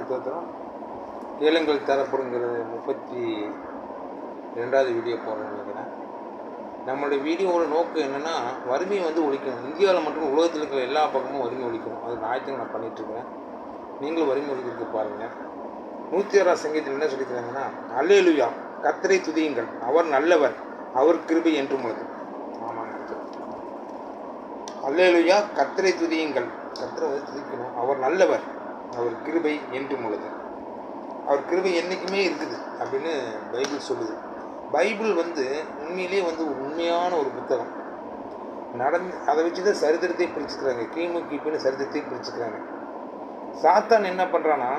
ஸ்தோத்திரம். கேளுங்கள் தரப்படுங்கிறது 32வது வீடியோ போடுறேன்னு நினைக்கிறேன். நம்மளுடைய வீடியோவோட நோக்கம் என்னென்னா, வறுமையை ஒழிக்கணும். இந்தியாவில் மட்டும் உலகத்தில் இருக்கிற எல்லா பக்கமும் வறுமை ஒழிக்கணும். அது ஞாயிற்றுக்கு நான் பண்ணிகிட்ருக்கிறேன். நீங்களும் வறுமை ஒழிக்கிறதுக்கு பாருங்கள். 106ஆம் சங்கீதத்தில் என்ன சொல்லிக்கிறாங்கன்னா, அல்லேலூயா கர்த்தரை துதியுங்கள், அவர் நல்லவர், அவர் கிருபை என்றும் உள்ளது. ஆமாங்க, அல்லேலூயா கர்த்தரை துதியுங்கள், கர்த்தரை துதிக்கணும், அவர் நல்லவர், அவர் கிருபை என்றும் உள்ளது. அவர் கிருபை என்றைக்குமே இருக்குது அப்படின்னு பைபிள் சொல்லுது. பைபிள் உண்மையிலேயே உண்மையான ஒரு புத்தகம். அதை வச்சு தான் சரித்திரத்தை பிரிச்சுக்கிறாங்க. கிபின்னு சரித்திரத்தை பிரிச்சுக்கிறாங்க. சாத்தான் என்ன பண்ணுறான்னா,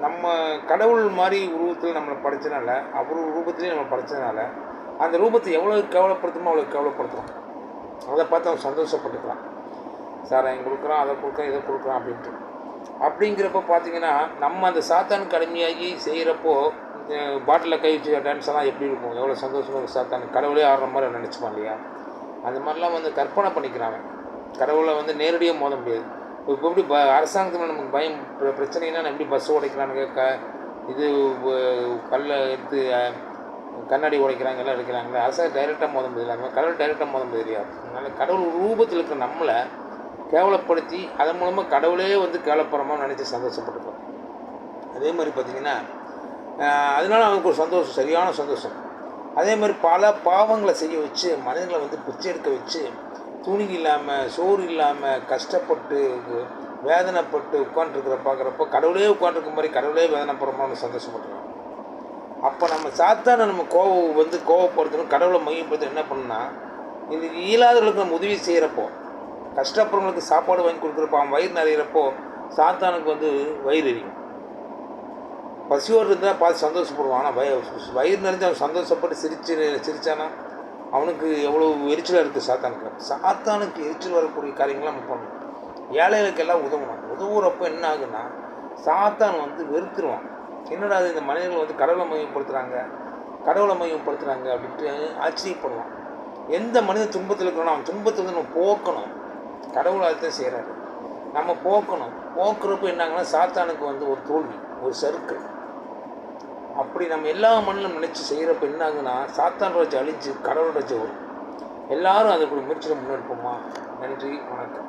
நம்ம கடவுள் மாதிரி உருவத்தில் நம்மளை படைச்சனால, அவர் ரூபத்திலே நம்மளை படைச்சதுனால, அந்த ரூபத்தை எவ்வளோ கேவலப்படுத்தணுமோ அவ்வளோ கேவலப்படுத்துகிறோம். அதை பார்த்து அவன் சந்தோஷப்பட்டுக்கிறான். சாராயம் கொடுக்குறான், அதை கொடுக்குறான், இதை கொடுக்குறான் அப்படின்ட்டு. அப்படிங்கிறப்ப பார்த்தீங்கன்னா, நம்ம அந்த சாத்தானுக்கு அடிமையாகி செய்கிறப்போ பாட்டிலில் கை வச்சு டான்ஸ் எல்லாம் எப்படி இருக்கும், எவ்வளோ சந்தோஷமாக சாத்தானுக்கு கடவுளே ஆடுற மாதிரி நினச்சிப்பான் இல்லையா? அந்த மாதிரிலாம் கற்பனை பண்ணிக்கிறாங்க. கடவுளை நேரடியாக மோத முடியாது. இப்போ எப்படி அரசாங்கத்தில் நமக்கு பயம் பிரச்சனைனா எப்படி பஸ் உடைக்கிறானுங்க, இது கல்லை எடுத்து கண்ணாடி உடைக்கிறாங்க, எல்லாம் எடுக்கிறாங்களே, அரசாங்கம் டைரெக்டாக மோத முடியல. அந்த மாதிரி கடவுள் டைரெக்டாக மோத முடியலையா? அதனால் கடவுள் ரூபத்தில் இருக்கிற நம்மளை கேவலப்படுத்தி அதன் மூலமாக கடவுளே கேவலப்படுறமாக நினச்சி சந்தோஷப்பட்டுருக்கோம். அதே மாதிரி பார்த்திங்கன்னா, அதனால் அவனுக்கு ஒரு சந்தோஷம், சரியான சந்தோஷம். அதே மாதிரி பல பாவங்களை செய்ய வச்சு மனிதர்களை பிச்சை எடுக்க வச்சு, துணி இல்லாமல், சோறு இல்லாமல், கஷ்டப்பட்டு வேதனைப்பட்டு உட்காந்துருக்கிற பார்க்குறப்போ கடவுளே உட்காந்துருக்க மாதிரி கடவுளே வேதனைப்படுறோம்னு சந்தோஷப்பட்டுருக்கோம். அப்போ நம்ம சாத்தான நம்ம கோவப்படுத்தணும், கடவுளை மையப்படுத்த என்ன பண்ணுன்னா, இந்த இயலாதவர்களுக்கு நம்ம உதவி செய்கிறப்போ, கஷ்டப்படுறவங்களுக்கு சாப்பாடு வாங்கி கொடுக்குறப்போ, அவன் வயிறு நிறையிறப்போ சாத்தானுக்கு வயிறு எரியும். பசியோடு இருந்தால் பார்த்து சந்தோஷப்படுவான். ஆனால் வயிறு நிறைஞ்சு அவன் சந்தோஷப்பட்டு சிரிச்சானா அவனுக்கு எவ்வளோ எரிச்சலாக இருக்குது சாத்தானுக்கு. சாத்தானுக்கு எரிச்சல் வரக்கூடிய காரியங்கள்லாம் நம்ம பண்ணணும். ஏழைகளுக்கு எல்லாம் உதவணும். உதவுறப்போ என்ன ஆகுன்னா, சாத்தான் வெறுத்துருவான். என்னடா இந்த மனிதர்கள் கடவுளை மையப்படுத்துகிறாங்க அப்படின்ட்டு ஆச்சரியப்படுவான். எந்த மனிதன் துன்பத்தில் இருக்கிறோன்னா அவன் துன்பத்தை நம்ம போக்கணும். கடவுள் அதுதான் செய்கிறாரு. நம்ம போக்குறப்போ என்னாங்கன்னா, சாத்தானுக்கு ஒரு தோல்வி, ஒரு சறுக்கு. அப்படி நம்ம எல்லா மண்ணிலும் நினச்சி செய்கிறப்ப என்ன ஆகுன்னா, சாத்தான் ராஜ்யம் அழிஞ்சு கடவுள் ராஜ்யம் வரும். எல்லாரும் அதுக்கு முயற்சியில் முன்னெடுப்போமா? நன்றி, வணக்கம்.